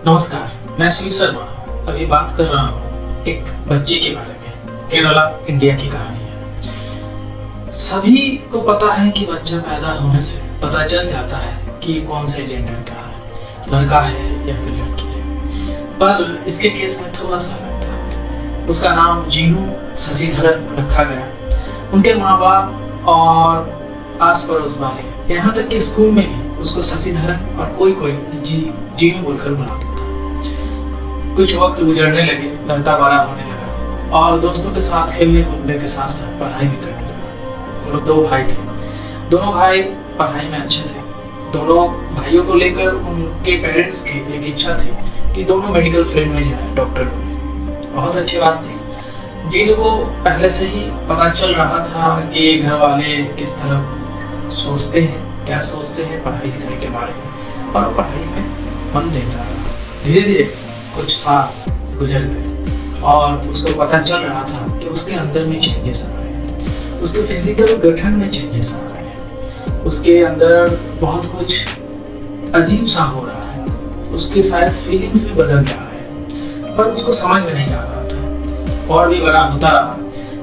नमस्कार, मैं सुनील शर्मा। अभी बात कर रहा हूँ एक बच्चे के बारे में। केरला इंडिया की कहानी है। सभी को पता है कि बच्चा पैदा होने से पता चल जाता है कि कौन से जेंडर का है, लड़का है या फिर लड़की है। पर इसके केस में थोड़ा सा अलग था। उसका नाम जीनू शशिधरन रखा गया। उनके माँ बाप और आस पड़ोस वाले, यहाँ तक कि स्कूल में भी उसको शशिधरन और कोई जीनू बोलकर बुलाता था। कुछ वक्त गुजरने लगे, लड़का बड़ा होने लगा और दोस्तों के साथ खेलने कूदने के साथ साथ पढ़ाई भी करने लगा। वो लोग दो भाई थे। दोनों भाई पढ़ाई में अच्छे थे। दोनों भाइयों को लेकर उनके पेरेंट्स की एक इच्छा थी कि दोनों मेडिकल फील्ड में जाए, डॉक्टर बने। बहुत अच्छी बात थी। जीनू को पहले से ही पता चल रहा था कि घर वाले किस तरह सोचते हैं, क्या सोचते हैं पढ़ाई लिखाई के बारे में, और पढ़ाई में मन देता रहा। धीरे धीरे कुछ साल गुजर गए और उसको पता चल रहा था कि उसके अंदर में चेंजेस आ रहे हैं, उसके फिजिकल गठन में चेंजेस आ रहे हैं, उसके अंदर बहुत कुछ अजीब सा हो रहा है, उसकी शायद फीलिंग्स भी बदल जा रहे हैं, पर उसको समझ में नहीं आ रहा था। और भी बड़ा होता रहा,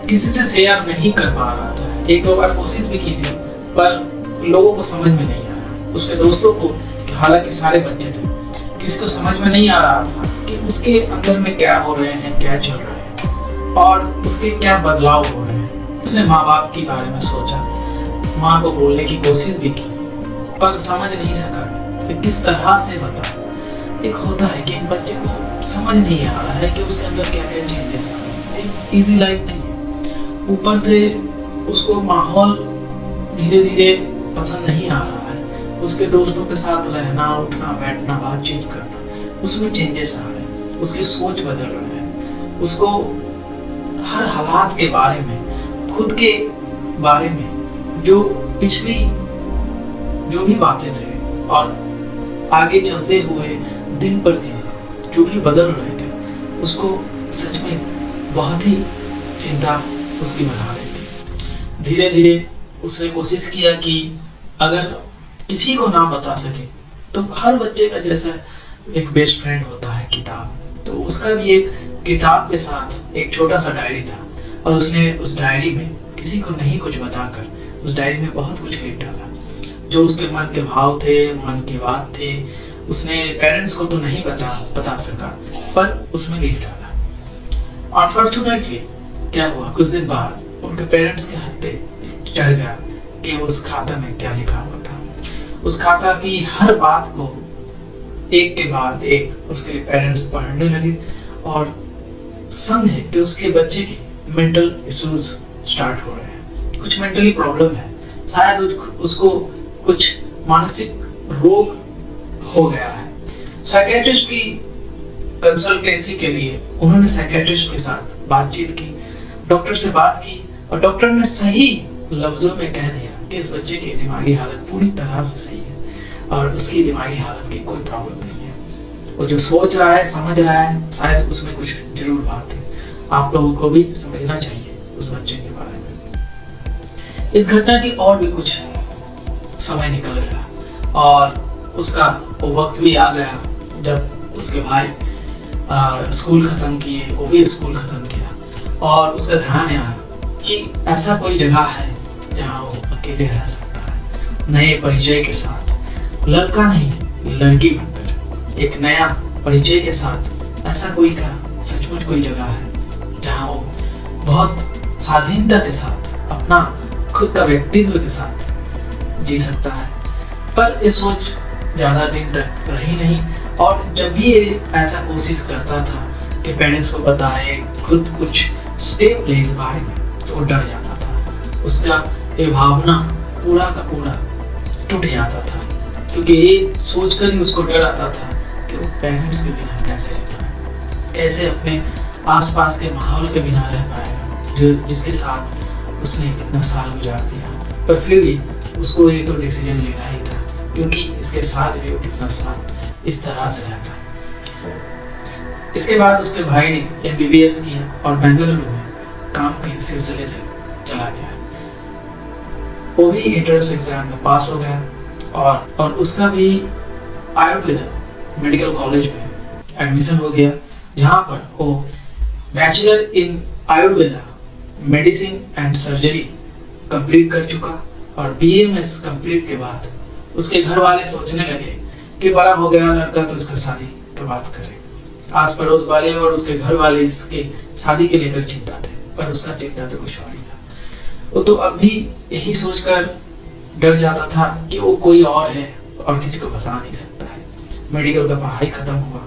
किसी से शेयर नहीं कर पा रहा था। एक दो बार कोशिश भी की थी, पर लोगों को समझ में नहीं आया। उसके दोस्तों को, हालांकि सारे बच्चे थे, किसी को समझ में नहीं आ रहा था कि उसके अंदर में क्या हो रहे हैं, क्या चल रहा है और उसके क्या बदलाव हो रहे हैं। उसने माँ बाप के बारे में सोचा, माँ को बोलने की कोशिश भी की, पर समझ नहीं सका कि किस तरह से बता। एक होता है कि एक बच्चे को समझ नहीं आ रहा है कि उसके अंदर क्या क्या चेंजेस आ रहे हैं। एक इजी लाइफ नहीं है। ऊपर से उसको माहौल धीरे धीरे पसंद नहीं आ रहा है। उसके दोस्तों के साथ रहना, उठना, बैठना, बातचीत करना, उसमें चेंजेस आ रहे हैं। उसकी सोच बदल रही है। उसको हर हालात के बारे में, खुद के बारे में, जो पिछली जो भी बातें थे और आगे चलते हुए दिन पर दिन जो भी बदल रहे थे, उसको सच में बहुत ही चिंता उसकी बना रही थी। धीरे धीरे उसने कोशिश किया कि अगर किसी को ना बता सके तो हर बच्चे का जैसा एक बेस्ट फ्रेंड होता है किताब, तो उसका भी एक किताब के साथ एक छोटा सा डायरी था और उसने उस डायरी में किसी को नहीं कुछ बताकर उस डायरी में बहुत कुछ लिख डाला, जो उसके मन के भाव थे, मन की बात थे। उसने पेरेंट्स को तो नहीं बता सका, पर उसमें लिख डाला। अनफॉर्चुनेटली क्या हुआ, कुछ दिन बाद उनके पेरेंट्स के हाथ पे चढ़ गया कि उस खाता में क्या लिखा हुआ था। उस खाता की हर बात को एक के बाद एक उसके पेरेंट्स पढ़ने लगे और समझे कि उसके बच्चे की मेंटल इश्यूज स्टार्ट हो रहे हैं। कुछ मेंटली प्रॉब्लम है, शायद उसको कुछ मानसिक रोग हो गया है। साइकियाट्रिस्ट की कंसल्टेंसी के लिए उन्होंने साइकियाट्रिस्ट के साथ बातचीत की, डॉक्टर से बात की और डॉक्टर ने सही लफ्जों में कह दिया कि इस बच्चे की दिमागी हालत पूरी तरह से सही है और उसकी दिमागी हालत की कोई प्रॉब्लम नहीं है। वो जो सोच रहा है, समझ रहा है, शायद उसमें कुछ जरूर बात है। आप लोगों को भी समझना चाहिए उस बच्चे के बारे में। इस घटना की और भी कुछ समय निकल गया और उसका वो वक्त भी आ गया जब उसके भाई स्कूल खत्म किए, वो भी स्कूल खत्म किया और उसका ध्यान आया कि ऐसा कोई जगह है जहाँ वो अकेले रह सकता है, नए परिचय के साथ, लड़का नहीं लड़की बनकर एक नया परिचय के साथ। ऐसा कोई का सचमुच कोई जगह है जहाँ वो बहुत स्वाधीनता के साथ अपना खुद का व्यक्तित्व के साथ जी सकता है। पर ये सोच ज्यादा दिन तक रही नहीं और जब भी ये ऐसा कोशिश करता था कि पेरेंट्स को बताए, खुद कुछ स्टेप ले इस बारे में, तो वो डर जाता था। उसका ये भावना पूरा का पूरा टूट जाता था, क्योंकि ये सोचकर ही उसको डर आता था कि वो पेरेंट्स के बिना कैसे रह पाएगा, कैसे अपने आसपास के माहौल के बिना रह पाएगा, जो जिसके साथ उसने इतना साल गुजार दिया। पर फिर भी उसको ये तो डिसीजन लेना ही था, क्योंकि इसके साथ भी वो कितना साल इस तरह से रहता। इसके बाद उसके भाई ने MBBS किया और बेंगलुरु में काम के सिलसिले से चला गया। वो भी एंट्रेंस एग्जाम में पास हो गया और उसका भी आयुर्वेद मेडिकल कॉलेज में एडमिशन हो गया, जहाँ पर वो bachelor in Ayurveda medicine and surgery complete कर चुका। और बीएमएस कंप्लीट के बाद उसके घर वाले सोचने लगे कि बड़ा हो गया लड़का तो इसका शादी की बात करें। आस पड़ोस वाले और उसके घर वाले इसके शादी के लेकर चिंता थे, पर उसका चिंता तो कुछ और ही था। वो तो अब भी यही सोचकर डर जाता था कि वो कोई और है और किसी को बता नहीं सकता है। मेडिकल का पढ़ाई खत्म हुआ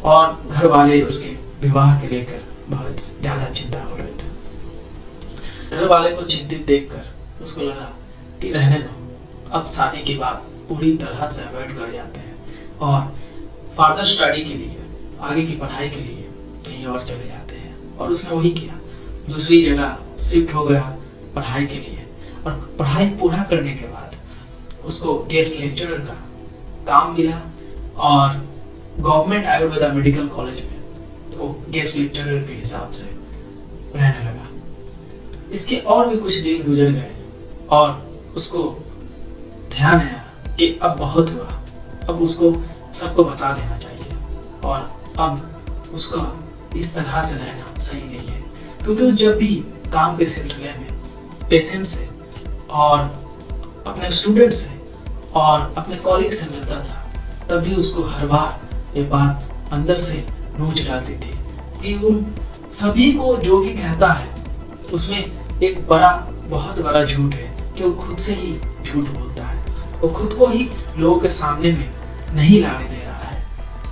और घर वाले उसके विवाह के लेकर बहुत ज्यादा चिंता हो रहे थे। घर वाले को चिंतित देखकर उसको लगा कि रहने दो, अब शादी की बात पूरी तरह से अवॉइड कर जाते हैं और फर्दर स्टडी के लिए, आगे की पढ़ाई के लिए कहीं और चले जाते हैं। और उसने वही किया, दूसरी जगह शिफ्ट हो गया पढ़ाई के लिए। और पढ़ाई पूरा करने के बाद उसको गेस्ट लेक्चरर का काम मिला और गवर्नमेंट आयुर्वेदा मेडिकल कॉलेज में तो गेस्ट लेक्चरर के हिसाब से रहने लगा। इसके और भी कुछ दिन गुजर गए और उसको ध्यान आया कि अब बहुत हुआ, अब उसको सबको बता देना चाहिए और अब उसका इस तरह से रहना सही नहीं है। क्योंकि जब भी काम के सिलसिले में पेशेंट से और अपने स्टूडेंट से और अपने कॉलीग से मिलता था, तभी उसको हर बार ये बात अंदर से नोच डालती थी कि उन सभी को जो भी कहता है उसमें एक बहुत बड़ा झूठ है कि वो खुद से ही झूठ बोलता है। वो खुद को ही लोगों के सामने में नहीं लाने दे रहा है,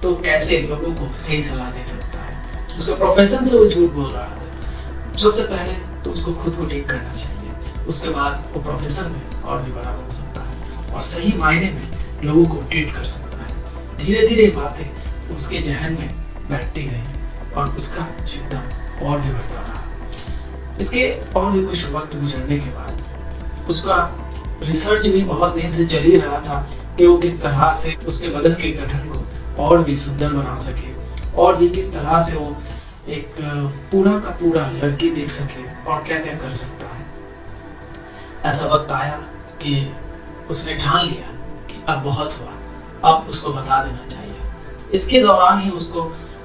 तो कैसे लोगों को सही सलाह दे सकता है। उसके प्रोफेशन से वो झूठ बोल रहा है। सबसे पहले तो उसको खुद को ठीक करना चाहिए, उसके बाद वो प्रोफेशन में और भी बड़ा बन सकता है और सही मायने में लोगों को ट्रीट कर सकता है। धीरे धीरे बातें उसके जहन में बैठती गई और उसका चिंता और भी बढ़ता रहा। इसके और भी कुछ वक्त गुजरने के बाद उसका रिसर्च भी बहुत दिन से चल ही रहा था कि वो किस तरह से उसके बदन के गठन को और भी सुंदर बना सके और भी किस तरह से वो एक पूरा का पूरा लड़की देख सके और क्या क्या कर सकता है। ऐसा वक्त आया कि उसने ठान लिया कि अब बहुत हुआ, अब उसको बता देना चाहिए। इसके दौरान ही उसको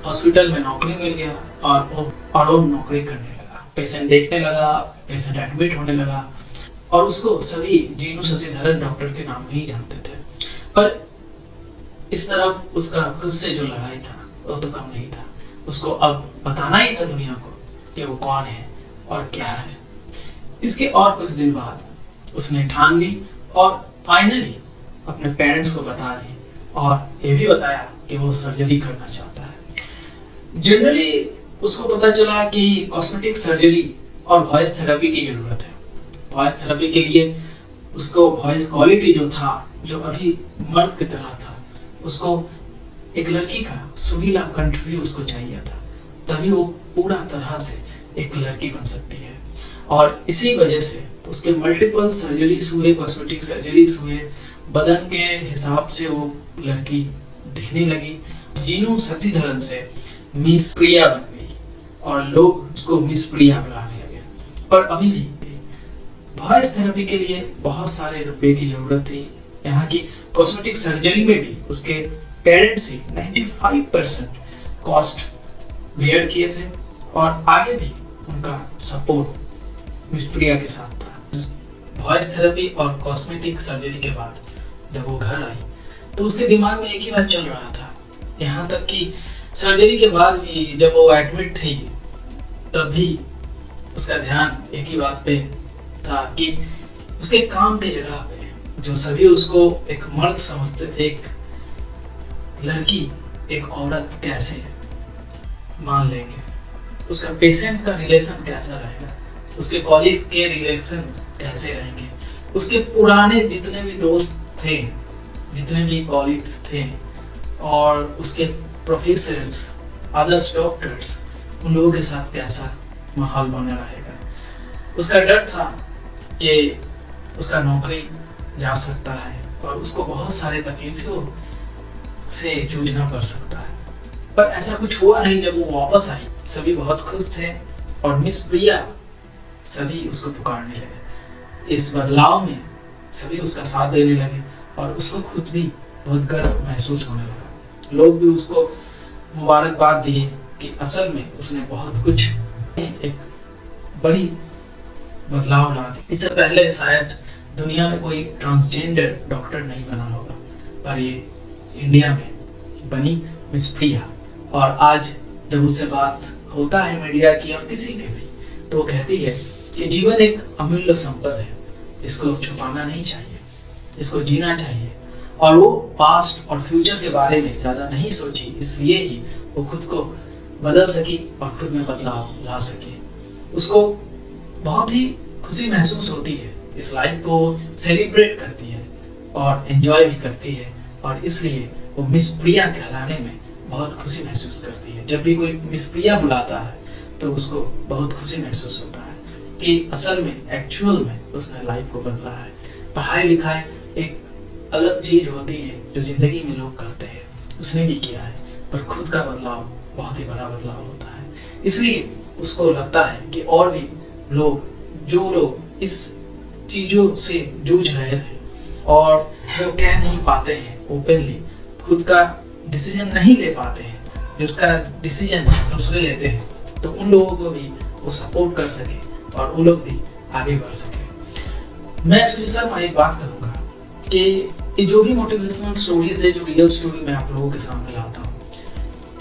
हॉस्पिटल में नौकरी मिल गया और वो नौकरी करने लगा, पेशेंट देखने लगा, पेशेंट एडमिट होने लगा और उसको सभी जीनू शशिधरन डॉक्टर के नाम नहीं जानते थे। पर इस तरफ उसका खुद से जो लड़ाई था वो तो कम नहीं था। उसको अब बताना ही था दुनिया को कि वो कौन है और क्या है। इसके और कुछ दिन बाद उसने ठान ली और फाइनली अपने पेरेंट्स को बता दी और ये भी बताया कि वो सर्जरी करना चाहता है। जनरली उसको पता चला कि कॉस्मेटिक सर्जरी और वॉइस थेरेपी की जरूरत है। वॉइस थेरेपी के लिए उसको वॉइस क्वालिटी जो था, जो अभी मर्द की तरह था, उसको एक लड़की का सुरीला कंठ भी उसको चाहिए था, तभी वो पूरा तरह से एक लड़की बन सकती है। और इसी वजह से उसके मल्टीपल सर्जरीज हुए, कॉस्मेटिक सर्जरीज हुए, बदन के हिसाब से वो लड़की दिखने लगी। जीनू शशिधरन से मिस प्रिया बन गई और लोग उसको मिस प्रिया बुलाने लगे। पर अभी भी वॉइस थेरेपी के लिए बहुत सारे रुपए की जरूरत थी। यहाँ की कॉस्मेटिक सर्जरी में भी उसके पेरेंट्स ही 95% कॉस्ट बेयर किए थे और आगे भी उनका सपोर्ट मिस प्रिया के साथ था। वॉइस थेरेपी और कॉस्मेटिक सर्जरी के बाद जब वो घर आई तो उसके दिमाग में एक ही बात चल रहा था। यहाँ तक कि सर्जरी के बाद भी जब वो एडमिट थी तब भी उसका ध्यान एक ही बात पे था कि उसके काम की जगह पे जो सभी उसको एक मर्द समझते थे, एक लड़की, एक औरत कैसे मान लेंगे, उसका पेशेंट का रिलेशन कैसा रहेगा, उसके कॉलेज के रिलेशन कैसे रहेंगे, उसके पुराने जितने भी दोस्त थे, जितने भी कॉलीग्स थे और उसके प्रोफेसर्स, अदर्स डॉक्टर्स, उन लोगों के साथ कैसा माहौल बना रहेगा। उसका डर था कि उसका नौकरी जा सकता है और उसको बहुत सारे तकलीफों से जूझना पड़ सकता है। पर ऐसा कुछ हुआ नहीं। जब वो वापस आई सभी बहुत खुश थे और मिस प्रिया सभी उसको पुकारने लगे। इस बदलाव में सभी उसका साथ देने लगे और उसको खुद भी बहुत गर्व महसूस होने लगा। लोग भी उसको मुबारकबाद दी कि असल में उसने बहुत कुछ एक बड़ी बदलाव ला दी। इससे पहले शायद दुनिया में कोई ट्रांसजेंडर डॉक्टर नहीं बना होगा, पर ये इंडिया में बनी मिस प्रिया। और आज जब उससे बात होता है मीडिया की और किसी के भी, तो वो कहती है कि जीवन एक अमूल्य संपत्ति है, इसको छुपाना नहीं चाहिए, इसको जीना चाहिए। और वो पास्ट और फ्यूचर के बारे में ज़्यादा नहीं सोची, इसलिए ही वो खुद को बदल सकी और खुद में बदलाव ला सकी। उसको बहुत ही खुशी महसूस होती है, इस लाइफ को सेलिब्रेट करती है और एंजॉय भी करती है, और इसलिए वो मिस प्रिया कहलाने में बहुत खुशी महसूस करती है। जब भी कोई मिस प्रिया बुलाता है तो उसको बहुत खुशी महसूस होता है कि असल में एक्चुअल में उसने लाइफ को बदला है। पढ़ाई लिखाई एक अलग चीज होती है जो जिंदगी में लोग करते हैं, उसने भी किया है, पर खुद का बदलाव बहुत ही बड़ा बदलाव होता है। इसलिए उसको लगता है कि और भी लोग, जो लोग इस चीजों से जूझ रहे थे और वो कह नहीं पाते हैं ओपनली, खुद का डिसीजन नहीं ले पाते हैं, जो उसका डिसीजन दूसरे लेते हैं, तो उन लोगों को भी वो सपोर्ट कर सके और वो लोग भी आगे बढ़ सके। मैं सुनील शर्मा एक बात कहूँगा कि ये जो भी मोटिवेशनल स्टोरीज है, जो रियल स्टोरी मैं आप लोगों के सामने लाता हूँ,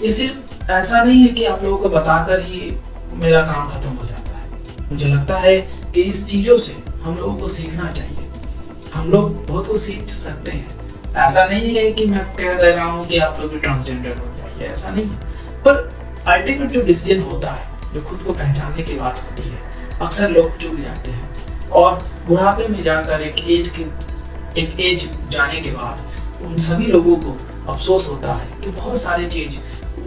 ये सिर्फ ऐसा नहीं है कि आप लोगों को बताकर ही मेरा काम खत्म हो जाता है। मुझे लगता है कि इस चीज़ों से हम लोगों को सीखना चाहिए, हम लोग बहुत कुछ सीख सकते हैं। ऐसा नहीं है कि मैं कह रहा हूँ कि आप लोग ट्रांसजेंडर हो जाइए, ऐसा नहीं है, पर अल्टीमेट जो डिसीजन होता है, जो खुद को पहचानने की बात होती है, अक्सर लोग चूक जाते हैं और बुढ़ापे में जाकर एक एज जाने के बाद उन सभी लोगों को अफसोस होता है कि बहुत सारी चीज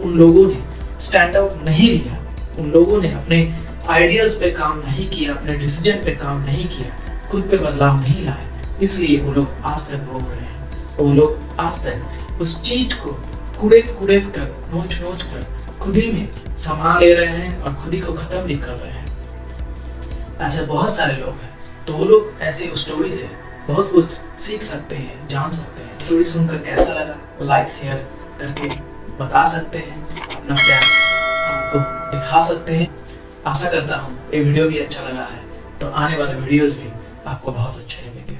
उन लोगों ने स्टैंड आउट नहीं लिया, उन लोगों ने अपने आइडियाज पे काम नहीं किया, अपने डिसीजन पे काम नहीं किया, खुद पे बदलाव नहीं लाए, इसलिए वो लोग आज तक भोग रहे हैं। वो लोग आज तक उस चीज को कुड़ेद कर, नोच कर खुद ही में संभाल ले रहे हैं और खुद ही को खत्म भी कर रहे हैं। ऐसे बहुत सारे लोग हैं, तो वो लोग ऐसे स्टोरी से बहुत कुछ सीख सकते हैं, जान सकते हैं। स्टोरी सुनकर कैसा लगा, लाइक शेयर करके बता सकते हैं, अपना प्यार हमको दिखा सकते हैं। आशा करता हूँ ये वीडियो भी अच्छा लगा है, तो आने वाले वीडियोस भी आपको बहुत अच्छे लगेंगे।